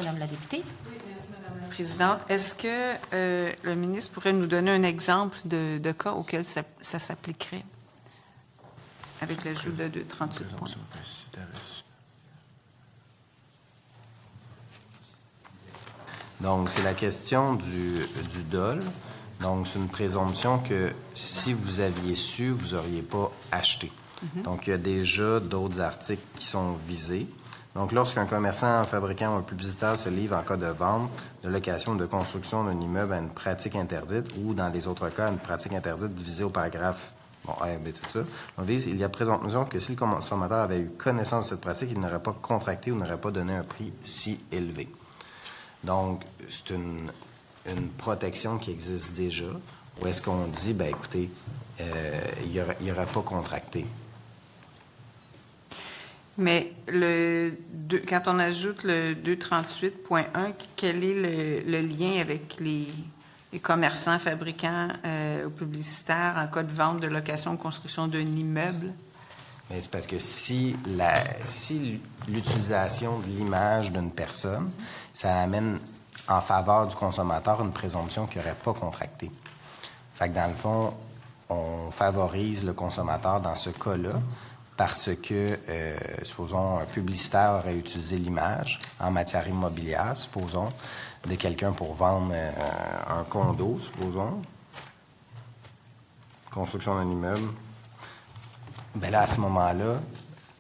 Madame la députée. Oui, merci, Madame la Présidente. Est-ce que le ministre pourrait nous donner un exemple de cas auquel ça s'appliquerait avec l'ajout de 38 points? Donc, c'est la question du dol. Donc, c'est une présomption que si vous aviez su, vous n'auriez pas acheté. Donc, il y a déjà d'autres articles qui sont visés. Donc, lorsqu'un commerçant, un fabricant ou un publicitaire se livre en cas de vente, de location ou de construction d'un immeuble à une pratique interdite ou, dans les autres cas, à une pratique interdite divisée au paragraphe A, B, tout ça, on vise, il y a présomption que si le consommateur avait eu connaissance de cette pratique, il n'aurait pas contracté ou n'aurait pas donné un prix si élevé. Donc, c'est une protection qui existe déjà, où est-ce qu'on dit, bien, écoutez, il n'y aurait pas contracté. Mais quand on ajoute le 238.1, quel est le lien avec les commerçants, fabricants ou publicitaires en cas de vente, de location ou construction d'un immeuble? Mais c'est parce que si l'utilisation de l'image d'une personne, ça amène en faveur du consommateur une présomption qu'il n'aurait pas contractée. Fait que dans le fond, on favorise le consommateur dans ce cas-là parce que, supposons, un publicitaire aurait utilisé l'image en matière immobilière, supposons, de quelqu'un pour vendre un condo, supposons, construction d'un immeuble. Bien là, à ce moment-là,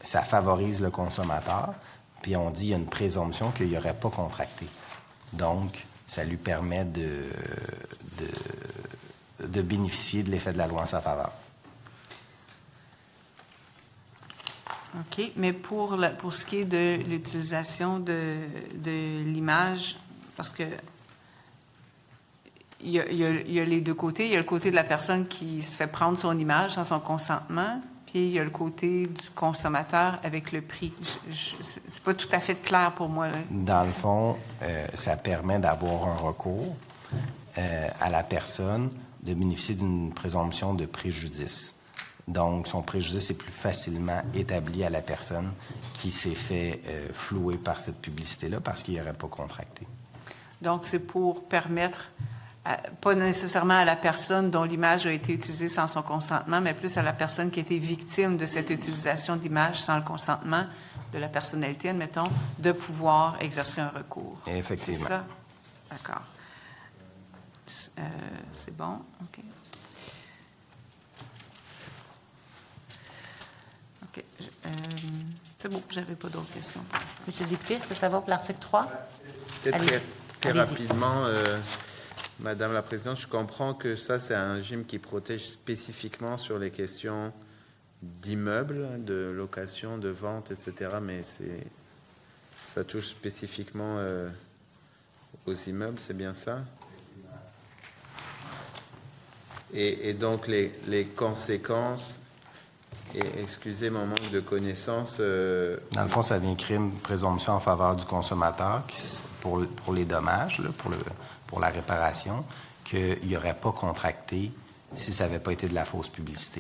ça favorise le consommateur, puis on dit qu'il y a une présomption qu'il n'aurait pas contracté. Donc, ça lui permet de bénéficier de l'effet de la loi en sa faveur. OK. Mais pour ce qui est de l'utilisation de l'image, parce que il y a les deux côtés. Il y a le côté de la personne qui se fait prendre son image sans son consentement, puis il y a le côté du consommateur avec le prix. C'est pas tout à fait clair pour moi, là. Dans le fond, ça permet d'avoir un recours à la personne de bénéficier d'une présomption de préjudice. Donc, son préjudice est plus facilement établi à la personne qui s'est fait flouer par cette publicité-là parce qu'il n'aurait pas contracté. Donc, c'est pour permettre, pas nécessairement à la personne dont l'image a été utilisée sans son consentement, mais plus à la personne qui a été victime de cette utilisation d'image sans le consentement de la personnalité, admettons, de pouvoir exercer un recours. Effectivement. C'est ça? D'accord. C'est bon? OK. OK. C'est bon, j'avais pas d'autres questions. Monsieur le député, est-ce que ça va pour l'article 3? Peut-être très rapidement, Madame la Présidente, je comprends que ça, c'est un régime qui protège spécifiquement sur les questions d'immeubles, de location, de vente, etc. Mais ça touche spécifiquement aux immeubles, c'est bien ça? Et donc, les conséquences... Et excusez mon manque de connaissances. Dans le fond, ça vient créer une présomption en faveur du consommateur pour les dommages, là, pour la réparation, qu'il n'aurait pas contracté si ça n'avait pas été de la fausse publicité.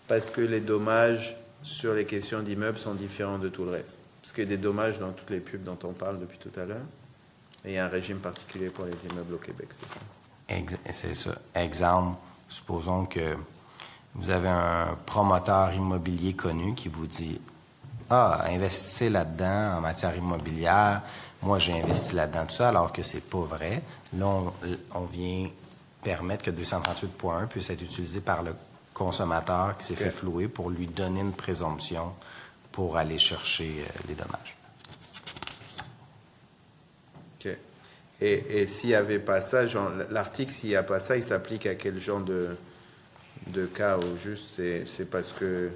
Parce que les dommages sur les questions d'immeubles sont différents de tout le reste. Parce qu'il y a des dommages dans toutes les pubs dont on parle depuis tout à l'heure. Et il y a un régime particulier pour les immeubles au Québec, c'est ça? C'est ça. Exemple, supposons que vous avez un promoteur immobilier connu qui vous dit « Ah, investissez là-dedans en matière immobilière. Moi, j'ai investi là-dedans, tout ça, alors que c'est pas vrai. » Là, on vient permettre que 238.1 puisse être utilisé par le consommateur qui s'est fait flouer pour lui donner une présomption pour aller chercher les dommages. OK. Et s'il n'y avait pas ça, l'article, s'il n'y a pas ça, il s'applique à quel genre de cas au juste c'est parce que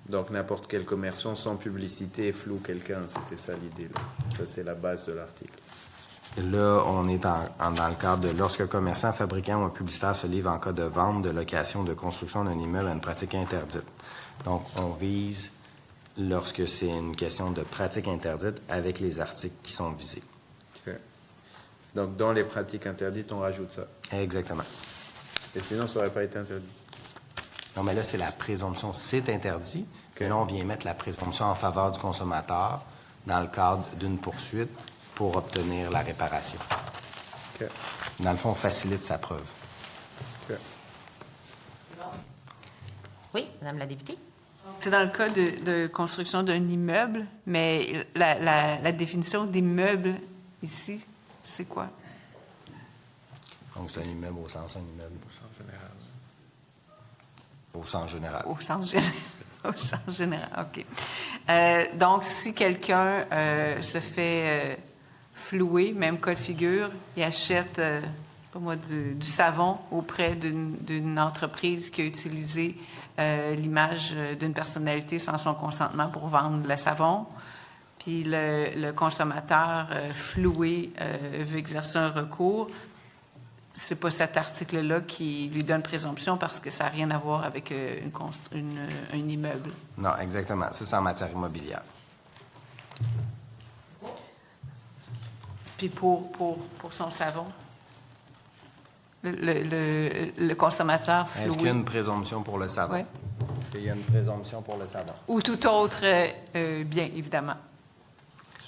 donc n'importe quel commerçant sans publicité floue quelqu'un, c'était ça l'idée là. Ça c'est la base de l'article. Là, on est dans le cadre de lorsque un commerçant, un fabricant ou un publicitaire se livre en cas de vente, de location, de construction d'un immeuble à une pratique interdite. Donc, on vise lorsque c'est une question de pratique interdite avec les articles qui sont visés. Okay. Donc, dans les pratiques interdites, on rajoute ça. Exactement. Et sinon, ça n'aurait pas été interdit. Non, mais là, c'est la présomption. C'est interdit. Que là, on vient mettre la présomption en faveur du consommateur dans le cadre d'une poursuite pour obtenir la réparation. OK. Dans le fond, on facilite sa preuve. OK. Oui, Madame la députée? C'est dans le cas de construction d'un immeuble, mais la définition d'immeuble ici, c'est quoi? Donc, c'est un immeuble au sens, un immeuble Au sens général. au sens général. Au sens général. Au sens général, OK. Donc, si quelqu'un se fait flouer, même cas de figure, il achète, pas moi, du savon auprès d'une entreprise qui a utilisé l'image d'une personnalité sans son consentement pour vendre le savon, puis le consommateur floué veut exercer un recours, c'est pas cet article-là qui lui donne présomption parce que ça n'a rien à voir avec un immeuble. Non, exactement. Ça, c'est en matière immobilière. Puis pour son savon, le consommateur floué. Est-ce qu'il y a une présomption pour le savon? Oui. Est-ce qu'il y a une présomption pour le savon? Ou tout autre bien, évidemment.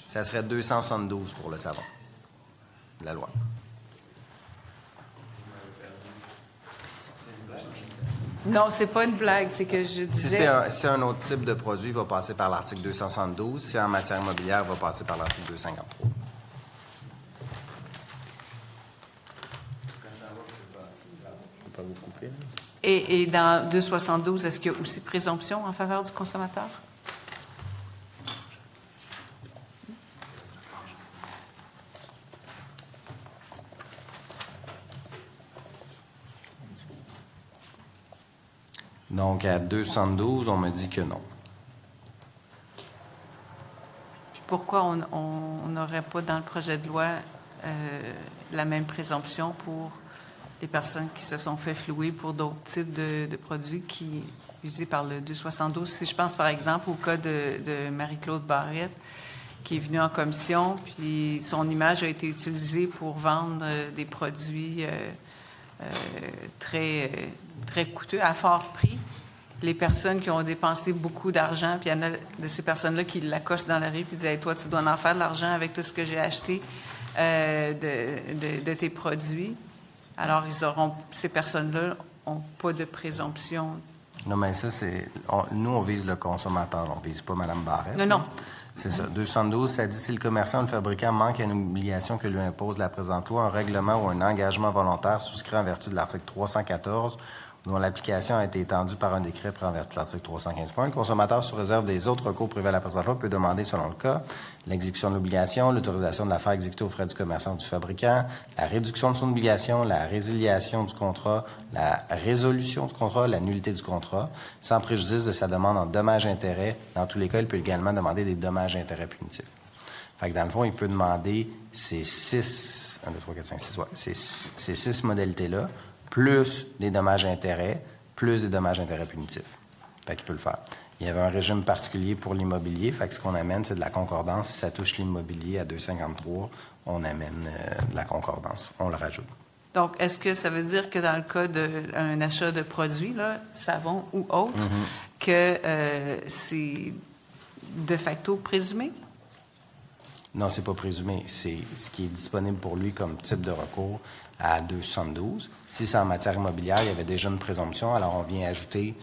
Ça serait 272 pour le savon. La loi. Non, c'est pas une blague, c'est que je Si disais... c'est un autre type de produit, il va passer par l'article 272. Si c'est en matière immobilière, il va passer par l'article 253. Je ne peux pas vous couper. Et dans 272, est-ce qu'il y a aussi présomption en faveur du consommateur? Donc, à 212, on me dit que non. Puis pourquoi on n'aurait pas dans le projet de loi la même présomption pour les personnes qui se sont fait flouer pour d'autres types de produits qui visés par le 272? Si je pense par exemple au cas de Marie-Claude Barrette, qui est venue en commission, puis son image a été utilisée pour vendre des produits très coûteux, à fort prix. Les personnes qui ont dépensé beaucoup d'argent, puis il y en a de ces personnes-là qui l'accostent dans la rue puis disent hey, « Toi, tu dois en faire de l'argent avec tout ce que j'ai acheté de tes produits. » Alors, ces personnes-là n'ont pas de présomption. Non, mais ça, nous, on vise le consommateur. On ne vise pas Mme Barrette. Non. C'est ça. 212, ça dit si le commerçant ou le fabricant manque à une obligation que lui impose la présente loi, un règlement ou un engagement volontaire souscrit en vertu de l'article 314 dont l'application a été étendue par un décret pris en vertu de l'article 315.1. Le consommateur, sous réserve des autres recours privés à la présente loi, peut demander, selon le cas, l'exécution de l'obligation, l'autorisation de la faire exécuter aux frais du commerçant ou du fabricant, la réduction de son obligation, la résiliation du contrat, la résolution du contrat, la nullité du contrat, sans préjudice de sa demande en dommages-intérêts. Dans tous les cas, il peut également demander des dommages-intérêts punitifs. Fait que dans le fond, il peut demander ces 6 modalités-là, plus des dommages-intérêts, plus des dommages-intérêts punitifs. Fait qu'il peut le faire. Il y avait un régime particulier pour l'immobilier. Fait que ce qu'on amène, c'est de la concordance. Si ça touche l'immobilier à 253, on amène de la concordance. On le rajoute. Donc, est-ce que ça veut dire que dans le cas d'un achat de produits, là, savon ou autre, que c'est de facto présumé? Non, c'est pas présumé. C'est ce qui est disponible pour lui comme type de recours à 272. Si c'est en matière immobilière, il y avait déjà une présomption, alors on vient ajouter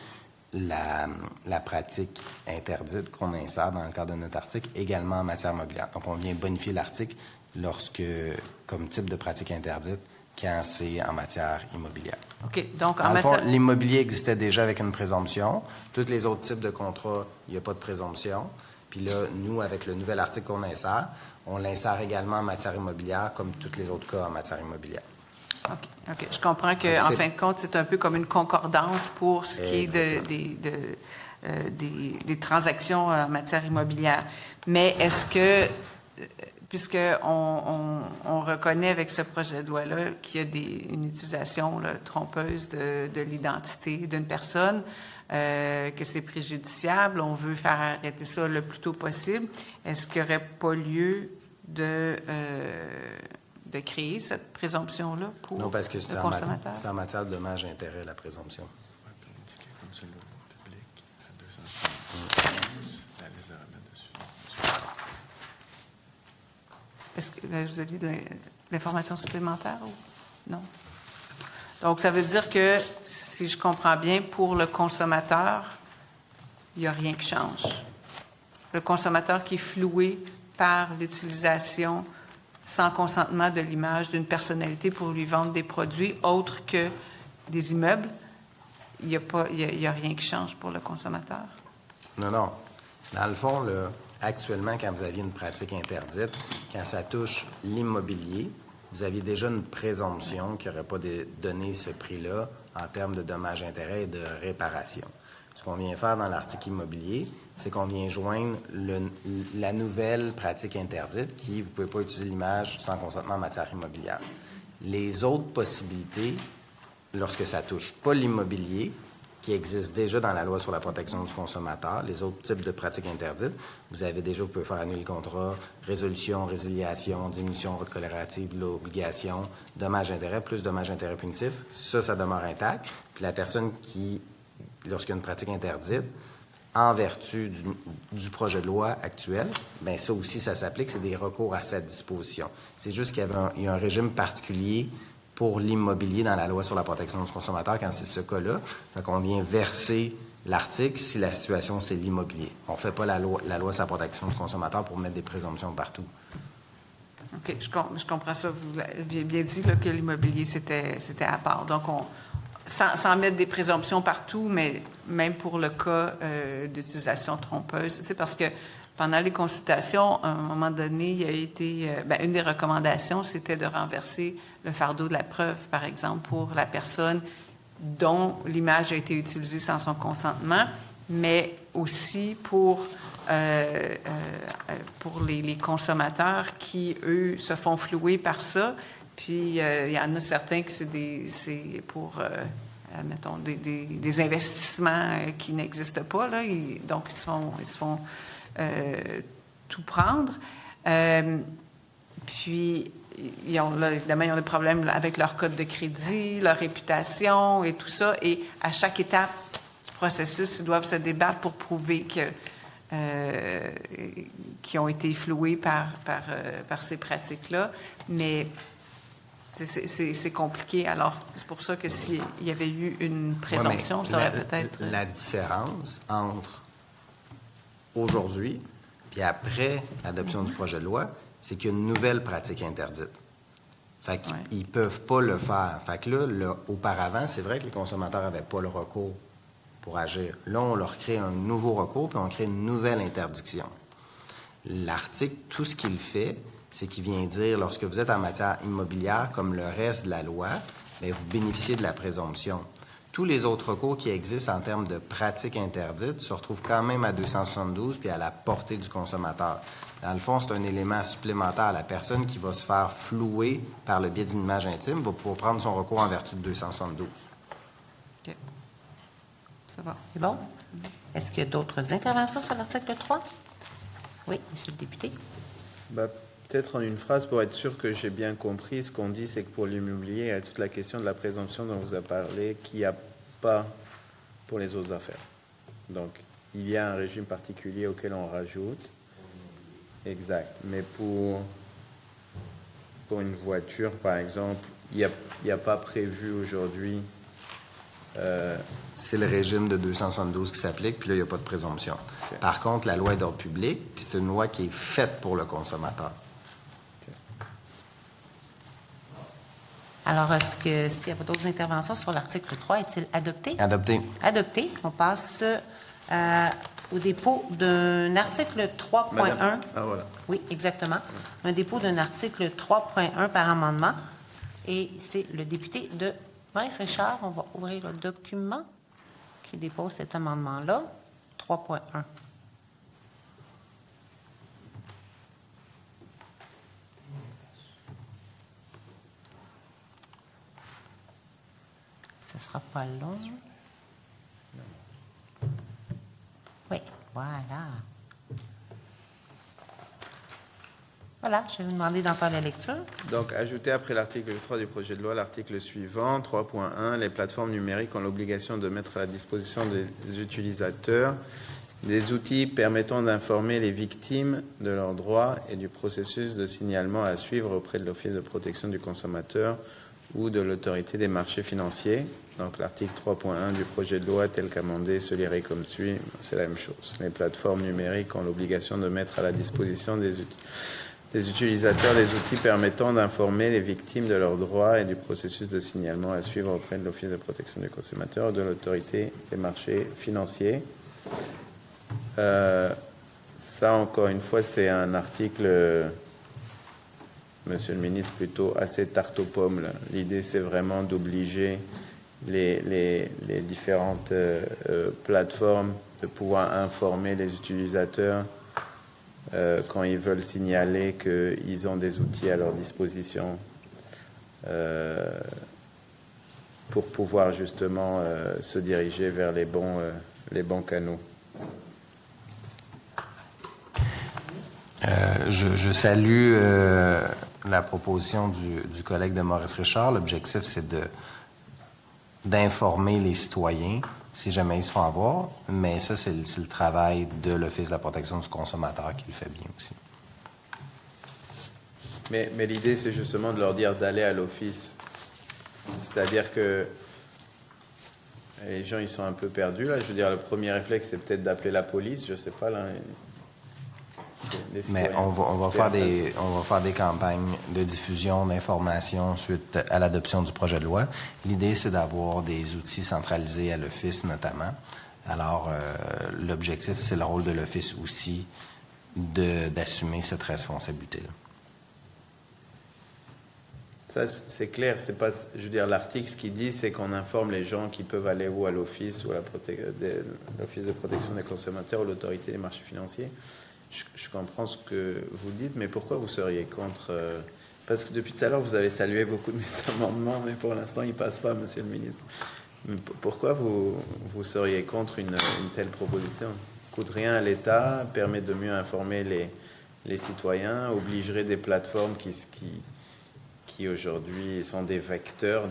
la pratique interdite qu'on insère dans le cadre de notre article, également en matière immobilière. Donc, on vient bonifier l'article comme type de pratique interdite quand c'est en matière immobilière. OK. Donc, en matière... fond, l'immobilier existait déjà avec une présomption. Tous les autres types de contrats, il n'y a pas de présomption. Puis là, nous, avec le nouvel article qu'on insère, on l'insère également en matière immobilière, comme tous les autres cas en matière immobilière. OK. Je comprends qu'en fin de compte, c'est un peu comme une concordance pour ce qui est des transactions en matière immobilière. Mais est-ce que, puisqu'on reconnaît avec ce projet de loi-là qu'il y a une utilisation trompeuse de l'identité d'une personne, que c'est préjudiciable, on veut faire arrêter ça le plus tôt possible, est-ce qu'il n'y aurait pas lieu de créer cette présomption-là pour le consommateur? Non, parce que c'est en matière de dommages-intérêts, la présomption. Est-ce que vous avez de l'information supplémentaire ou non? Donc, ça veut dire que, si je comprends bien, pour le consommateur, il n'y a rien qui change. Le consommateur qui est floué par l'utilisation sans consentement de l'image d'une personnalité pour lui vendre des produits autres que des immeubles, il n'y a rien qui change pour le consommateur. Non, non. Dans le fond, là, actuellement, quand vous aviez une pratique interdite, quand ça touche l'immobilier, vous aviez déjà une présomption qui n'aurait pas donné ce prix-là en termes de dommages-intérêts et de réparation. Ce qu'on vient faire dans l'article immobilier, c'est qu'on vient joindre la nouvelle pratique interdite qui, vous ne pouvez pas utiliser l'image sans consentement en matière immobilière. Les autres possibilités, lorsque ça ne touche pas l'immobilier, qui existe déjà dans la loi sur la protection du consommateur, les autres types de pratiques interdites, vous pouvez faire annuler le contrat, résolution, résiliation, diminution corrélative de l'obligation, dommages-intérêts, plus dommages-intérêts punitifs, ça demeure intact. Puis la personne qui, lorsqu'il y a une pratique interdite, en vertu du projet de loi actuel, bien ça aussi, ça s'applique, c'est des recours à sa disposition. C'est juste qu'il y a un régime particulier pour l'immobilier dans la loi sur la protection du consommateur quand c'est ce cas-là. Fait qu'on vient verser l'article si la situation, c'est l'immobilier. On ne fait pas la loi sur la protection du consommateur pour mettre des présomptions partout. OK, je comprends ça. Vous l'avez bien dit là, que l'immobilier, c'était à part. Donc, sans mettre des présomptions partout, mais même pour le cas d'utilisation trompeuse. C'est parce que pendant les consultations, à un moment donné, il y a été... une des recommandations, c'était de renverser le fardeau de la preuve, par exemple, pour la personne dont l'image a été utilisée sans son consentement, mais aussi pour les consommateurs qui, eux, se font flouer par ça. Puis, il y en a certains que c'est pour... mettons, des investissements qui n'existent pas, là. Donc, ils se font tout prendre. Puis, évidemment, ils ont des problèmes avec leur code de crédit, leur réputation et tout ça. Et à chaque étape du processus, ils doivent se débattre pour prouver qu'ils ont été floués par ces pratiques-là. Mais c'est compliqué. Alors, c'est pour ça que s'il y avait eu une présomption, ça aurait peut-être... La différence entre aujourd'hui puis après l'adoption du projet de loi, c'est qu'il y a une nouvelle pratique interdite. Fait qu'ils ne peuvent pas le faire. Fait que là, auparavant, c'est vrai que les consommateurs n'avaient pas le recours pour agir. Là, on leur crée un nouveau recours puis on crée une nouvelle interdiction. L'article, tout ce qu'il fait, c'est qu'il vient dire, lorsque vous êtes en matière immobilière, comme le reste de la loi, bien, vous bénéficiez de la présomption. Tous les autres recours qui existent en termes de pratiques interdites se retrouvent quand même à 272 puis à la portée du consommateur. Dans le fond, c'est un élément supplémentaire. La personne qui va se faire flouer par le biais d'une image intime va pouvoir prendre son recours en vertu de 272. OK. Ça va. C'est bon? Est-ce qu'il y a d'autres interventions sur l'article 3? Oui, monsieur le député. Peut-être en une phrase pour être sûr que j'ai bien compris. Ce qu'on dit, c'est que pour l'immobilier, il y a toute la question de la présomption dont vous avez parlé, qu'il n'y a pas pour les autres affaires. Donc, il y a un régime particulier auquel on rajoute. Exact. Mais pour une voiture, par exemple, il n'y a pas prévu aujourd'hui... C'est le régime de 272 qui s'applique, puis là, il n'y a pas de présomption. Okay. Par contre, la loi est d'ordre public, puis c'est une loi qui est faite pour le consommateur. Alors, est-ce que s'il n'y a pas d'autres interventions sur l'article 3, est-il adopté? Adopté. Adopté. On passe au dépôt d'un article 3.1. Ah, voilà. Oui, exactement. Un dépôt d'un article 3.1 par amendement. Et c'est le député de Maurice Richard. On va ouvrir le document qui dépose cet amendement-là. 3.1. Ce ne sera pas long. Oui, voilà. Voilà, je vais vous demander d'en faire la lecture. Donc, ajouter après l'article 3 du projet de loi l'article suivant, 3.1, les plateformes numériques ont l'obligation de mettre à la disposition des utilisateurs des outils permettant d'informer les victimes de leurs droits et du processus de signalement à suivre auprès de l'Office de protection du consommateur ou de l'autorité des marchés financiers. Donc l'article 3.1 du projet de loi tel qu'amendé se lirait comme suit, c'est la même chose. Les plateformes numériques ont l'obligation de mettre à la disposition des utilisateurs des outils permettant d'informer les victimes de leurs droits et du processus de signalement à suivre auprès de l'Office de protection du consommateur ou de l'autorité des marchés financiers. Ça, encore une fois, c'est un article, Monsieur le ministre, plutôt assez tarte aux pommes, là. L'idée, c'est vraiment d'obliger les différentes plateformes de pouvoir informer les utilisateurs quand ils veulent signaler qu'ils ont des outils à leur disposition pour pouvoir justement se diriger vers les bons canaux. Je salue la proposition du collègue de Maurice Richard. L'objectif, c'est d'informer les citoyens si jamais ils se font avoir, mais ça, c'est le travail de l'Office de la protection du consommateur qui le fait bien aussi. Mais l'idée, c'est justement de leur dire d'aller à l'office. C'est-à-dire que les gens, ils sont un peu perdus, là. Je veux dire, le premier réflexe, c'est peut-être d'appeler la police, je sais pas, là. Mais on va faire des campagnes de diffusion d'informations suite à l'adoption du projet de loi. L'idée, c'est d'avoir des outils centralisés à l'Office notamment. Alors, l'objectif, c'est le rôle de l'Office aussi d'assumer cette responsabilité-là. Ça, c'est clair. C'est pas, je veux dire, l'article, ce qu'il dit, c'est qu'on informe les gens qui peuvent aller ou à l'Office ou à l'Office de protection des consommateurs ou l'autorité des marchés financiers. Je comprends ce que vous dites, mais pourquoi vous seriez contre parce que depuis tout à l'heure, vous avez salué beaucoup de mes amendements, mais pour l'instant, ils ne passent pas, Monsieur le ministre. Mais pourquoi vous seriez contre une telle proposition? Coûte rien à l'État, permet de mieux informer les citoyens, obligerait des plateformes qui aujourd'hui sont des vecteurs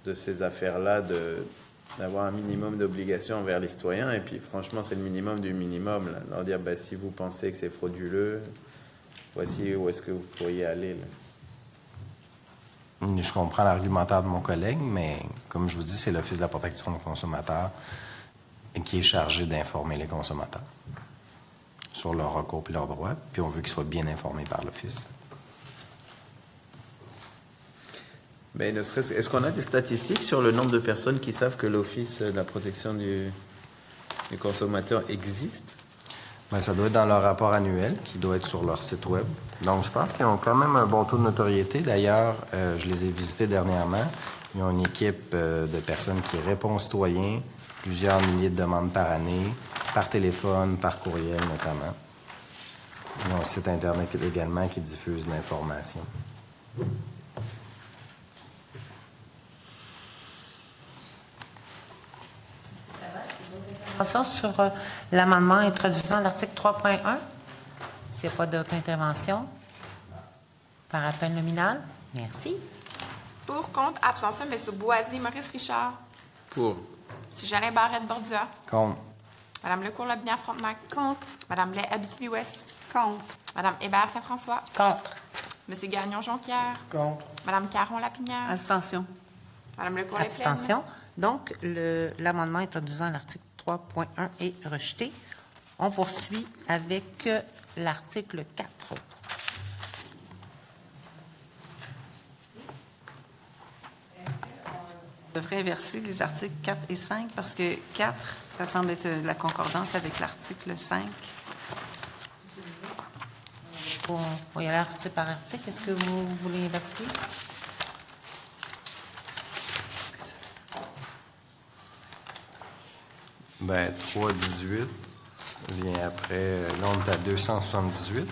de ces affaires-là, d'avoir un minimum d'obligations envers les citoyens. Et puis, franchement, c'est le minimum du minimum. Là. Leur dire, si vous pensez que c'est frauduleux, voici où est-ce que vous pourriez aller. Là. Je comprends l'argumentaire de mon collègue, mais comme je vous dis, c'est l'Office de la protection des consommateurs qui est chargé d'informer les consommateurs sur leurs recours et leurs droits, puis on veut qu'ils soient bien informés par l'Office. Mais est-ce qu'on a des statistiques sur le nombre de personnes qui savent que l'Office de la protection du consommateur existe? Bien, ça doit être dans leur rapport annuel, qui doit être sur leur site web. Donc, je pense qu'ils ont quand même un bon taux de notoriété. D'ailleurs, je les ai visités dernièrement. Ils ont une équipe de personnes qui répondent aux citoyens, plusieurs milliers de demandes par année, par téléphone, par courriel notamment. Ils ont un site Internet également qui diffuse l'information. Sur l'amendement introduisant l'article 3.1, s'il n'y a pas d'autre intervention, par appel nominal. Merci. Pour, contre, abstention, M. Boisy, Maurice Richard. Pour. M. Jolin Barrette-Bordua. Contre. Mme Lecourt-Labignan-Frontenac. Contre. Mme Lay Abitibi-Ouest. Contre. Mme Hébert-Saint-François. Contre. M. Gagnon-Jonquière. Contre. Mme Caron-Lapinière. Abstention. Mme Lecourt-Laplaine. Abstention. Donc, l'amendement introduisant l'article 3.1 est rejeté. On poursuit avec l'article 4. On devrait inverser les articles 4 et 5 parce que 4, ça semble être la concordance avec l'article 5. On va y aller article par article. Est-ce que vous voulez inverser? Ben, 318 vient après. Là, on est à 278.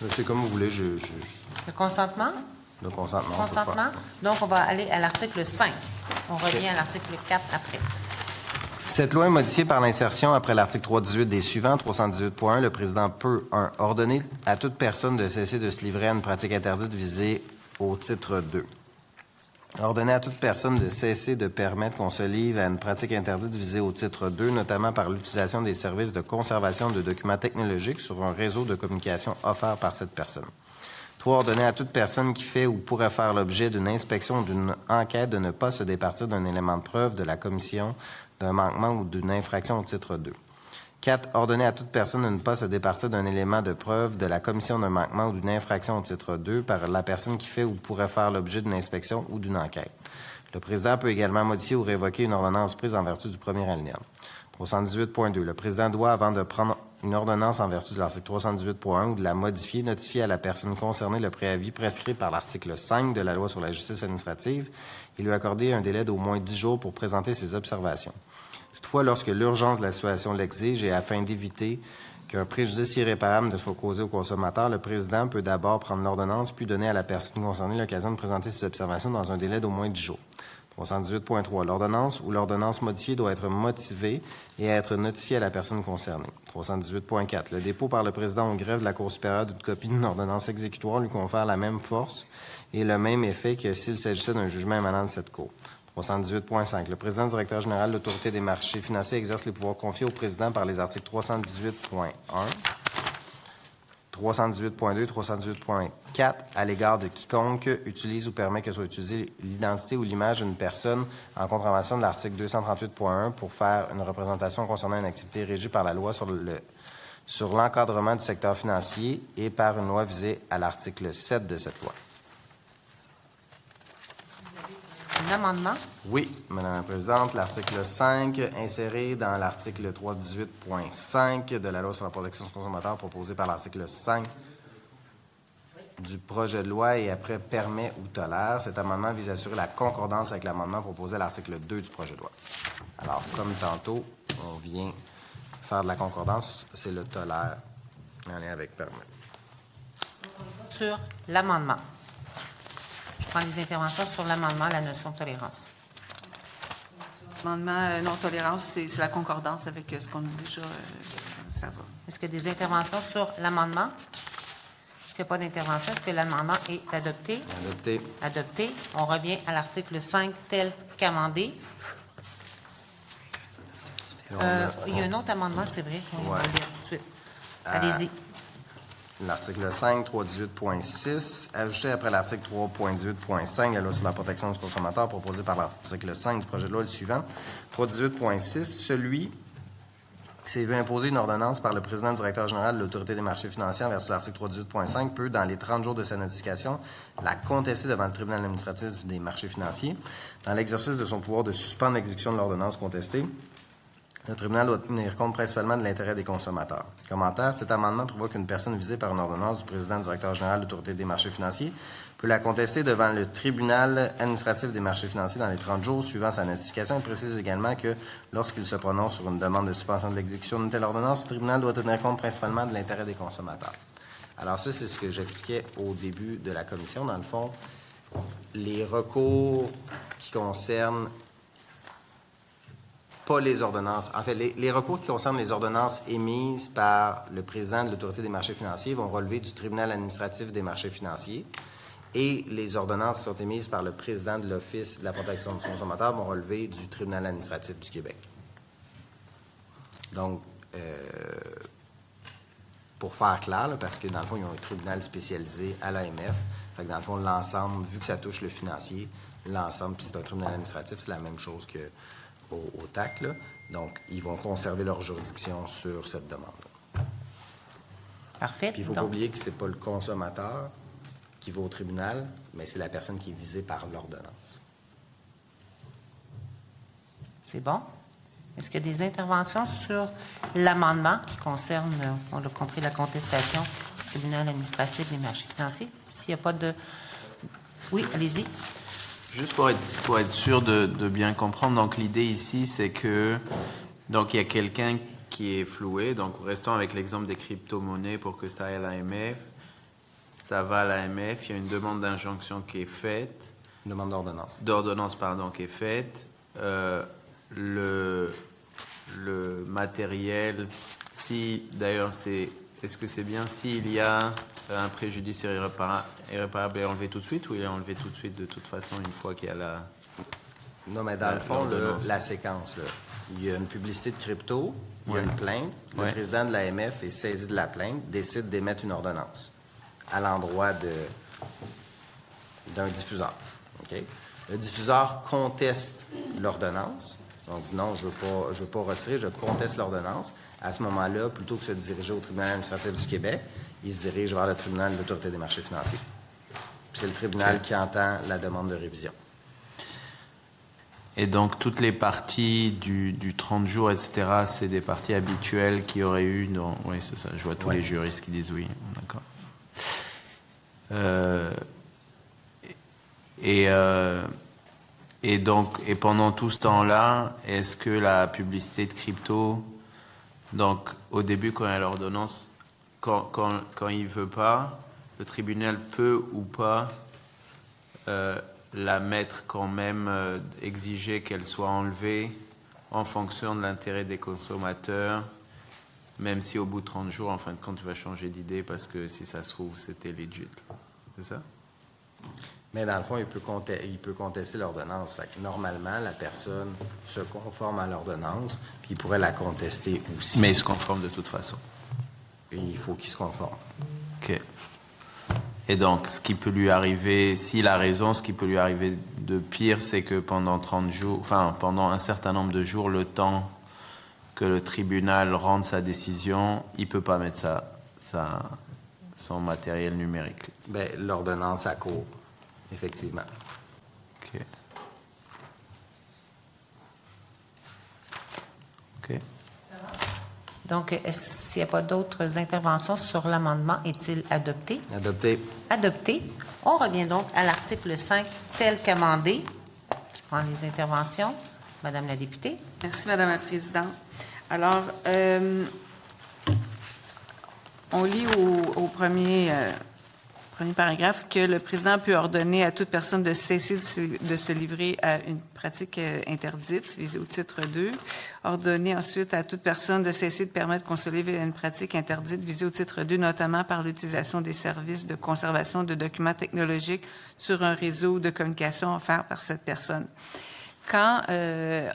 C'est comme vous voulez. Le consentement? Le consentement. on peut Consentement. faire. Donc, on va aller à l'article 5. On revient à l'article 4 après. Cette loi est modifiée par l'insertion après l'article 318 des suivants. 318.1, le président peut 1. Ordonner à toute personne de cesser de se livrer à une pratique interdite visée au titre 2. Ordonner à toute personne de cesser de permettre qu'on se livre à une pratique interdite visée au titre 2, notamment par l'utilisation des services de conservation de documents technologiques sur un réseau de communication offert par cette personne. 3. Ordonner à toute personne qui fait ou pourrait faire l'objet d'une inspection ou d'une enquête de ne pas se départir d'un élément de preuve de la commission d'un manquement ou d'une infraction au titre 2. 4. Ordonner à toute personne de ne pas se départir d'un élément de preuve de la commission d'un manquement ou d'une infraction au titre 2 par la personne qui fait ou pourrait faire l'objet d'une inspection ou d'une enquête. Le président peut également modifier ou révoquer une ordonnance prise en vertu du premier alinéa. 318.2. Le président doit, avant de prendre une ordonnance en vertu de l'article 318.1 ou de la modifier, notifier à la personne concernée le préavis prescrit par l'article 5 de la Loi sur la justice administrative et lui accorder un délai d'au moins 10 jours pour présenter ses observations. Toutefois, lorsque l'urgence de la situation l'exige et afin d'éviter qu'un préjudice irréparable ne soit causé au consommateur, le président peut d'abord prendre l'ordonnance puis donner à la personne concernée l'occasion de présenter ses observations dans un délai d'au moins 10 jours. 318.3. L'ordonnance ou l'ordonnance modifiée doit être motivée et être notifiée à la personne concernée. 318.4. Le dépôt par le président au greffe de la Cour supérieure d'une copie d'une ordonnance exécutoire lui confère la même force et le même effet que s'il s'agissait d'un jugement émanant de cette Cour. 318.5. Le président directeur général de l'Autorité des marchés financiers exerce les pouvoirs confiés au président par les articles 318.1, 318.2 et 318.4 à l'égard de quiconque utilise ou permet que soit utilisée l'identité ou l'image d'une personne en contravention de l'article 238.1 pour faire une représentation concernant une activité régie par la loi sur l'encadrement du secteur financier et par une loi visée à l'article 7 de cette loi. Un amendement? Oui, Madame la Présidente. L'article 5, inséré dans l'article 318.5 de la Loi sur la protection du consommateur, proposé par l'article 5 du projet de loi et après permet ou tolère. Cet amendement vise à assurer la concordance avec l'amendement proposé à l'article 2 du projet de loi. Alors, comme tantôt, on vient faire de la concordance, c'est le tolère en lien avec permet. Sur l'amendement. Je prends les interventions sur l'amendement, la notion de tolérance. Amendement non-tolérance, c'est la concordance avec ce qu'on a déjà. Ça va. Est-ce qu'il y a des interventions sur l'amendement? S'il n'y a pas d'intervention, est-ce que l'amendement est adopté? Adopté. Adopté. On revient à l'article 5 tel qu'amendé. Il y a un autre amendement, c'est vrai. On va le lire tout de suite. Allez-y. L'article 5, 318.6, ajouté après l'article 3.18.5 de la Loi sur la protection du consommateur proposé par l'article 5 du projet de loi le suivant. 318.6, celui qui s'est vu imposer une ordonnance par le président directeur général de l'Autorité des marchés financiers en vertu de l'article 318.5 peut, dans les 30 jours de sa notification, la contester devant le tribunal administratif des marchés financiers. Dans l'exercice de son pouvoir de suspendre l'exécution de l'ordonnance contestée, le tribunal doit tenir compte principalement de l'intérêt des consommateurs. Commentaire, cet amendement prévoit qu'une personne visée par une ordonnance du président directeur général de l'Autorité des marchés financiers peut la contester devant le tribunal administratif des marchés financiers dans les 30 jours suivant sa notification. Il précise également que lorsqu'il se prononce sur une demande de suspension de l'exécution d'une telle ordonnance, le tribunal doit tenir compte principalement de l'intérêt des consommateurs. Alors ça, c'est ce que j'expliquais au début de la commission. Dans le fond, les recours qui concernent pas les ordonnances. En fait, les recours qui concernent les ordonnances émises par le président de l'Autorité des marchés financiers vont relever du tribunal administratif des marchés financiers et les ordonnances qui sont émises par le président de l'Office de la protection du consommateur vont relever du tribunal administratif du Québec. Donc, pour faire clair, là, parce que dans le fond, ils ont un tribunal spécialisé à l'AMF, fait que dans le fond, l'ensemble, vu que ça touche le financier, l'ensemble, puis c'est un tribunal administratif, c'est la même chose que au TAC, là. Donc, ils vont conserver leur juridiction sur cette demande. Parfait. Puis, il ne faut pas oublier que ce n'est pas le consommateur qui va au tribunal, mais c'est la personne qui est visée par l'ordonnance. C'est bon? Est-ce qu'il y a des interventions sur l'amendement qui concerne, on l'a compris, la contestation du tribunal administratif des marchés financiers? S'il n'y a pas de... Oui, allez-y. Juste pour être sûr de bien comprendre, donc l'idée ici, c'est que donc il y a quelqu'un qui est floué, donc restons avec l'exemple des crypto-monnaies pour que ça aille à l'AMF. Ça va à l'AMF, il y a une demande d'injonction qui est faite. Une demande d'ordonnance. D'ordonnance, pardon, qui est faite. Le le matériel, si d'ailleurs est-ce que c'est bien s'il y a un préjudice irréparable est enlevé tout de suite ou il est enlevé tout de suite de toute façon une fois qu'il y a la... Non, mais dans le fond, l'ordonnance. la séquence, là, il y a une publicité de crypto, il y a Ouais. une plainte, le Ouais. président de l'AMF est saisi de la plainte, décide d'émettre une ordonnance à l'endroit d'un diffuseur. OK? Le diffuseur conteste l'ordonnance. Donc, dit non, je veux pas retirer, je conteste l'ordonnance. À ce moment-là, plutôt que de se diriger au tribunal administratif du Québec, il se dirige vers le tribunal de l'Autorité des marchés financiers. Puis c'est le tribunal qui entend la demande de révision. Et donc, toutes les parties du 30 jours, etc., c'est des parties habituelles qui auraient eu dans... Oui, c'est ça. Je vois tous les juristes qui disent oui. D'accord. Et donc, et pendant tout ce temps-là, est-ce que la publicité de crypto, donc au début, quand il y a l'ordonnance, quand il veut pas, le tribunal peut ou pas la mettre quand même, exiger qu'elle soit enlevée en fonction de l'intérêt des consommateurs, même si au bout de 30 jours, en fin de compte, tu vas changer d'idée parce que si ça se trouve, c'était legit. C'est ça? Mais dans le fond, il peut contester l'ordonnance. Fait que normalement, la personne se conforme à l'ordonnance, puis il pourrait la contester aussi. Mais il se conforme de toute façon. Et il faut qu'il se conforme. OK. Et donc, ce qui peut lui arriver, s'il a raison, ce qui peut lui arriver de pire, c'est que pendant 30 jours, enfin, pendant un certain nombre de jours, le temps que le tribunal rende sa décision, il ne peut pas mettre son matériel numérique. Bien, l'ordonnance à court, effectivement. OK. OK. Donc, s'il n'y a pas d'autres interventions sur l'amendement, est-il adopté? Adopté. Adopté. On revient donc à l'article 5 tel qu'amendé. Je prends les interventions. Madame la députée. Merci, Madame la Présidente. Alors, on lit au premier paragraphe que le président peut ordonner à toute personne de cesser de se livrer à une pratique interdite, visée au titre 2. Ordonner ensuite à toute personne de cesser de permettre qu'on se livre à une pratique interdite, visée au titre 2, notamment par l'utilisation des services de conservation de documents technologiques sur un réseau de communication offert par cette personne. Quand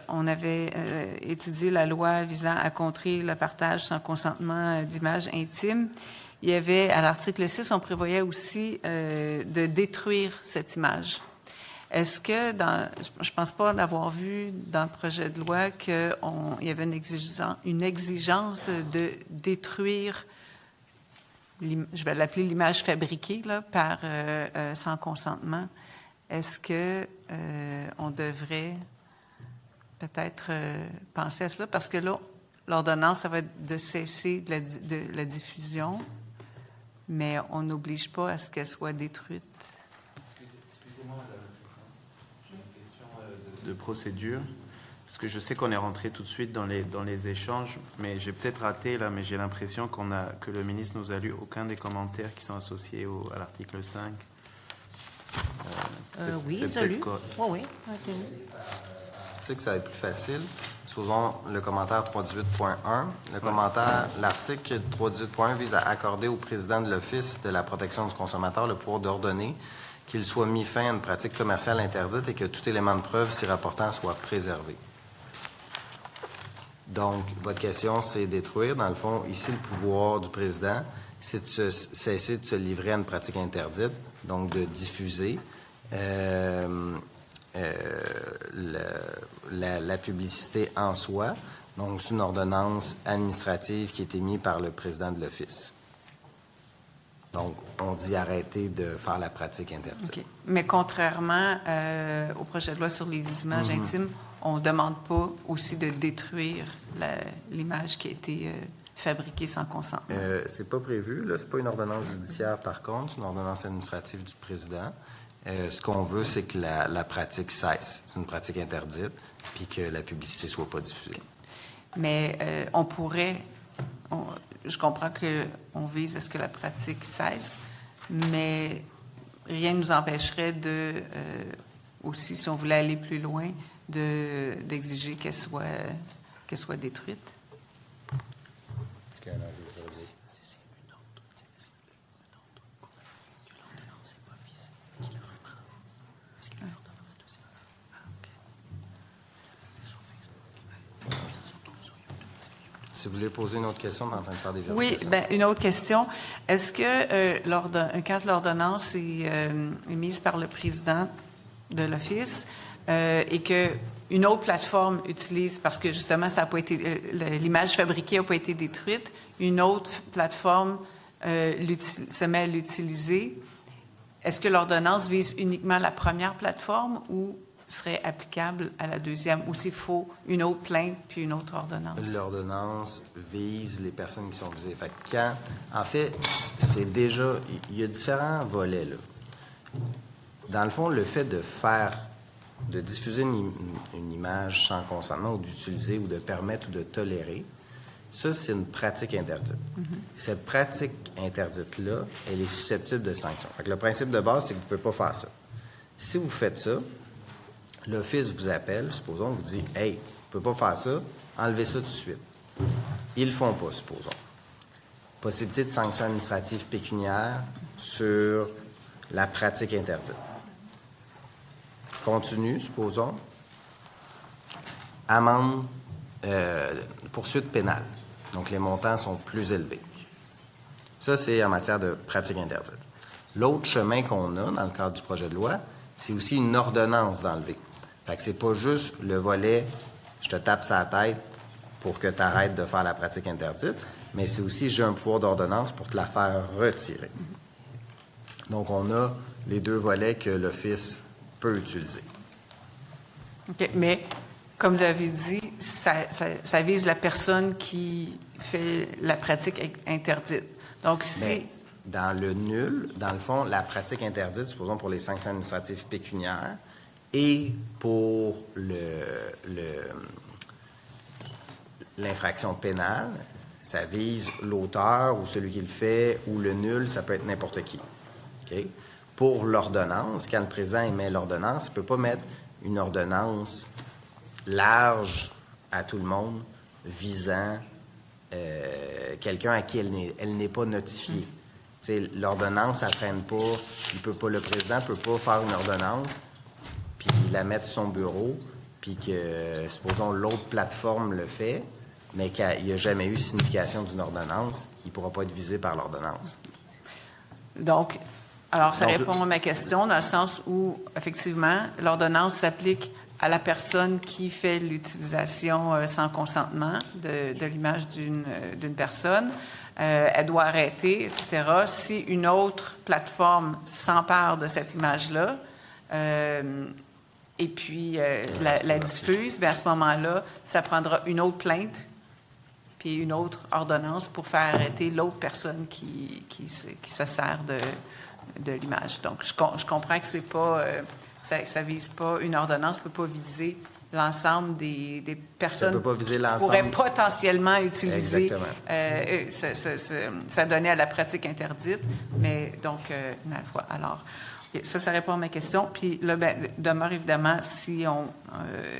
on avait étudié la loi visant à contrer le partage sans consentement d'images intimes, il y avait, à l'article 6, on prévoyait aussi de détruire cette image. Est-ce que, je ne pense pas l'avoir vu dans le projet de loi qu'il y avait une exigence de détruire, je vais l'appeler l'image fabriquée, là, sans consentement. Est-ce que on devrait peut-être penser à cela? Parce que là, l'ordonnance, ça va être de cesser de la diffusion, mais on n'oblige pas à ce qu'elle soit détruite. Excusez-moi, Madame la Présidente. J'ai une question de procédure. Parce que je sais qu'on est rentré tout de suite dans les échanges, mais j'ai peut-être raté là, mais j'ai l'impression que le ministre nous a lu aucun des commentaires qui sont associés à l'article 5. Oui, c'est ils ont lu. peut-être Oui. Tu sais que ça va être plus facile. Supposons le commentaire 318.1. L'article 318.1 vise à accorder au président de l'Office de la protection du consommateur le pouvoir d'ordonner qu'il soit mis fin à une pratique commerciale interdite et que tout élément de preuve s'y rapportant soit préservé. Donc, votre question, c'est détruire. Dans le fond, ici, le pouvoir du président, c'est de cesser de se livrer à une pratique interdite, donc de diffuser la publicité en soi. Donc, c'est une ordonnance administrative qui est émise par le président de l'Office. Donc, on dit arrêter de faire la pratique interdite. Okay. Mais contrairement au projet de loi sur les images intimes, on ne demande pas aussi de détruire l'image qui a été fabriquée sans consentement. C'est pas prévu. Là, c'est pas une ordonnance judiciaire, par contre. C'est une ordonnance administrative du président. Ce qu'on veut, c'est que la pratique cesse. C'est une pratique interdite, puis que la publicité soit pas diffusée. Mais on pourrait... je comprends qu'on vise à ce que la pratique cesse, mais rien ne nous empêcherait de... aussi, si on voulait aller plus loin, d'exiger qu'elle soit qu'elle soit détruite. Est-ce qu'il y a un enjeu juridique? Si vous voulez poser une autre question, on est en train de faire des Oui, vérifications. bien, une autre question. Est-ce que quand l'ordonnance est mise par le président de l'Office et qu'une autre plateforme utilise, parce que justement, ça a pas été, l'image fabriquée n'a pas été détruite, une autre plateforme se met à l'utiliser, est-ce que l'ordonnance vise uniquement la première plateforme ou serait applicable à la deuxième, ou s'il faut une autre plainte puis une autre ordonnance? L'ordonnance vise les personnes qui sont visées. Fait que en fait, c'est déjà... Il y a différents volets, là. Dans le fond, le fait de diffuser une image sans consentement ou d'utiliser ou de permettre ou de tolérer, ça, c'est une pratique interdite. Cette pratique interdite-là, elle est susceptible de sanctions. Fait que le principe de base, c'est que vous ne pouvez pas faire ça. Si vous faites ça, l'Office vous appelle, supposons, vous dit « Hey, vous ne pouvez pas faire ça, enlevez ça tout de suite. » Ils ne le font pas, supposons. Possibilité de sanctions administratives pécuniaires sur la pratique interdite. Continue, supposons. Amende, poursuite pénale. Donc, les montants sont plus élevés. Ça, c'est en matière de pratique interdite. L'autre chemin qu'on a dans le cadre du projet de loi, c'est aussi une ordonnance d'enlever. Fait que c'est pas juste le volet « je te tape sa tête pour que tu arrêtes de faire la pratique interdite », mais c'est aussi « j'ai un pouvoir d'ordonnance pour te la faire retirer ». Donc, on a les deux volets que l'Office peut utiliser. OK, mais comme vous avez dit, ça vise la personne qui fait la pratique interdite. Donc, si... Mais dans le nul, dans le fond, la pratique interdite, supposons pour les sanctions administratives pécuniaires, et pour l'infraction pénale, ça vise l'auteur ou celui qui le fait, ou le nul, ça peut être n'importe qui. Okay? Pour l'ordonnance, quand le président émet l'ordonnance, il ne peut pas mettre une ordonnance large à tout le monde visant quelqu'un à qui elle n'est pas notifiée. L'ordonnance, ça ne traîne pas. Le président ne peut pas faire une ordonnance puis la mettre sur son bureau, puis que, supposons, l'autre plateforme le fait, mais qu'il n'y a jamais eu signification d'une ordonnance, il ne pourra pas être visé par l'ordonnance. Donc, alors, ça répond à ma question, dans le sens où, effectivement, l'ordonnance s'applique à la personne qui fait l'utilisation sans consentement de l'image d'une personne. Elle doit arrêter, etc. Si une autre plateforme s'empare de cette image-là, et puis la diffuse, bien à ce moment-là, ça prendra une autre plainte puis une autre ordonnance pour faire arrêter l'autre personne qui se sert de l'image. Donc, je comprends que c'est pas... ça vise pas... Une ordonnance ne peut pas viser l'ensemble des personnes ça peut pas viser l'ensemble. qui pourraient potentiellement utiliser Exactement. ça donnait à la pratique interdite. Mais donc, une fois. Alors, ça répond à ma question. Puis là, demeure évidemment, si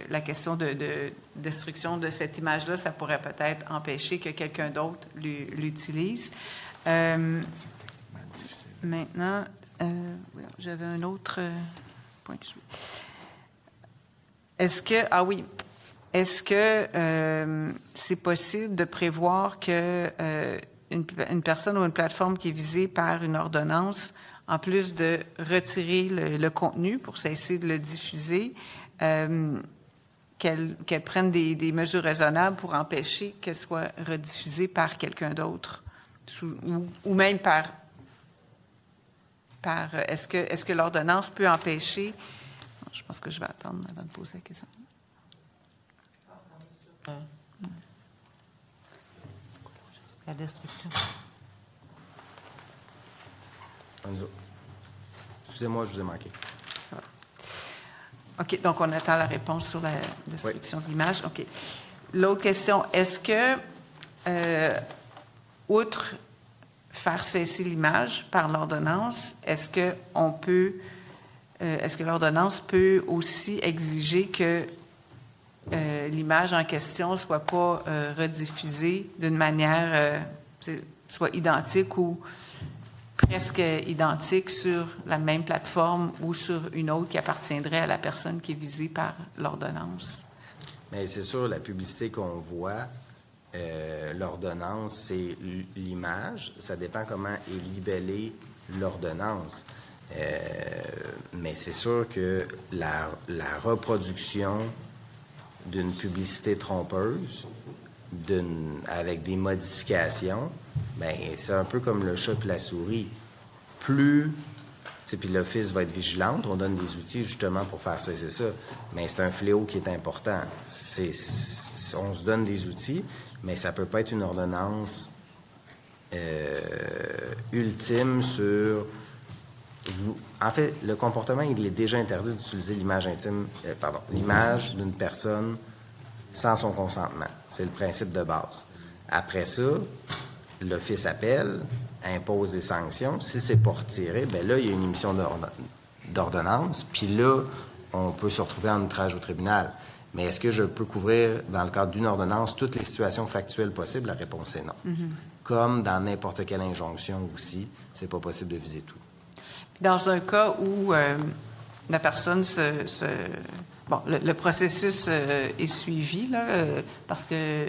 la question de destruction de cette image-là, ça pourrait peut-être empêcher que quelqu'un d'autre l'utilise. Maintenant, j'avais un autre point que je... Est-ce que c'est possible de prévoir que une personne ou une plateforme qui est visée par une ordonnance, en plus de retirer le contenu pour cesser de le diffuser, qu'elle prenne des mesures raisonnables pour empêcher qu'elle soit rediffusée par quelqu'un d'autre, ou même par est-ce que l'ordonnance peut empêcher... Je pense que je vais attendre avant de poser la question. La destruction. Excusez-moi, je vous ai manqué. OK, donc on attend la réponse sur la destruction de l'image. OK. L'autre question, est-ce que, outre faire cesser l'image par l'ordonnance, est-ce que l'ordonnance peut aussi exiger que l'image en question ne soit pas rediffusée d'une manière soit identique ou presque identique sur la même plateforme ou sur une autre qui appartiendrait à la personne qui est visée par l'ordonnance. Mais c'est sûr, la publicité qu'on voit, l'ordonnance, c'est l'image. Ça dépend comment est libellée l'ordonnance. Mais c'est sûr que la reproduction d'une publicité trompeuse, avec des modifications, bien, c'est un peu comme le chat et la souris. Plus, puis l'Office va être vigilante, on donne des outils justement pour faire cesser ça, mais c'est un fléau qui est important. On se donne des outils, mais ça peut pas être une ordonnance ultime sur... En fait, le comportement, il est déjà interdit d'utiliser l'image intime, l'image d'une personne sans son consentement. C'est le principe de base. Après ça, l'Office appelle, impose des sanctions. Si c'est pas retiré, bien là, il y a une émission d'ordonnance, puis là, on peut se retrouver en outrage au tribunal. Mais est-ce que je peux couvrir, dans le cadre d'une ordonnance, toutes les situations factuelles possibles? La réponse est non. Mm-hmm. Comme dans n'importe quelle injonction aussi, c'est pas possible de viser tout. Dans un cas où la personne le processus est suivi, là, parce que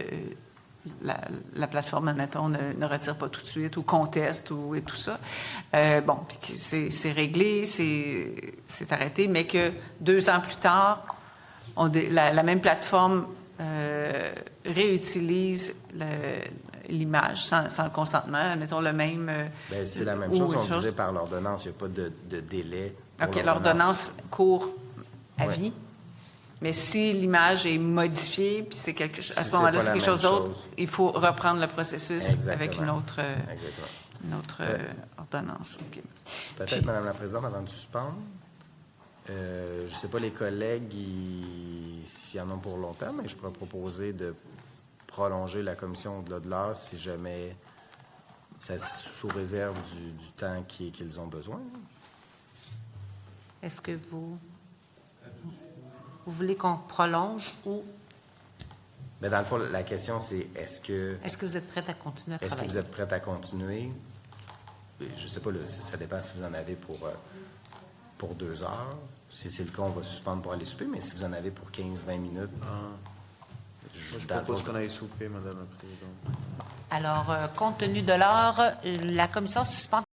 la plateforme, admettons, ne retire pas tout de suite ou conteste et tout ça. Puis c'est réglé, c'est arrêté, mais que 2 ans plus tard, la même plateforme réutilise l'image sans le consentement, admettons le même... Bien, c'est la même chose, on disait par l'ordonnance, il n'y a pas de délai. OK, l'ordonnance court à vie. Mais si l'image est modifiée, puis c'est quelque chose, à ce moment-là, c'est quelque chose d'autre, il faut reprendre le processus. Exactement. Avec une autre ordonnance. Okay. Peut-être, Madame la Présidente, avant de suspendre, je ne sais pas les collègues s'il y en a pour longtemps, mais je pourrais proposer de prolonger la commission au-delà de l'heure si jamais, ça sous réserve du temps qu'ils ont besoin. Est-ce que vous voulez qu'on prolonge ou... Bien, dans le fond, la question, c'est est-ce que vous êtes prête à continuer à travailler? Est-ce que vous êtes prête à continuer? Je ne sais pas, ça dépend si vous en avez pour 2 heures. Si c'est le cas, on va suspendre pour aller souper, mais si vous en avez pour 15-20 minutes... Je propose qu'on aille souper, Madame la Présidente. Alors, compte tenu de l'heure, la commission suspend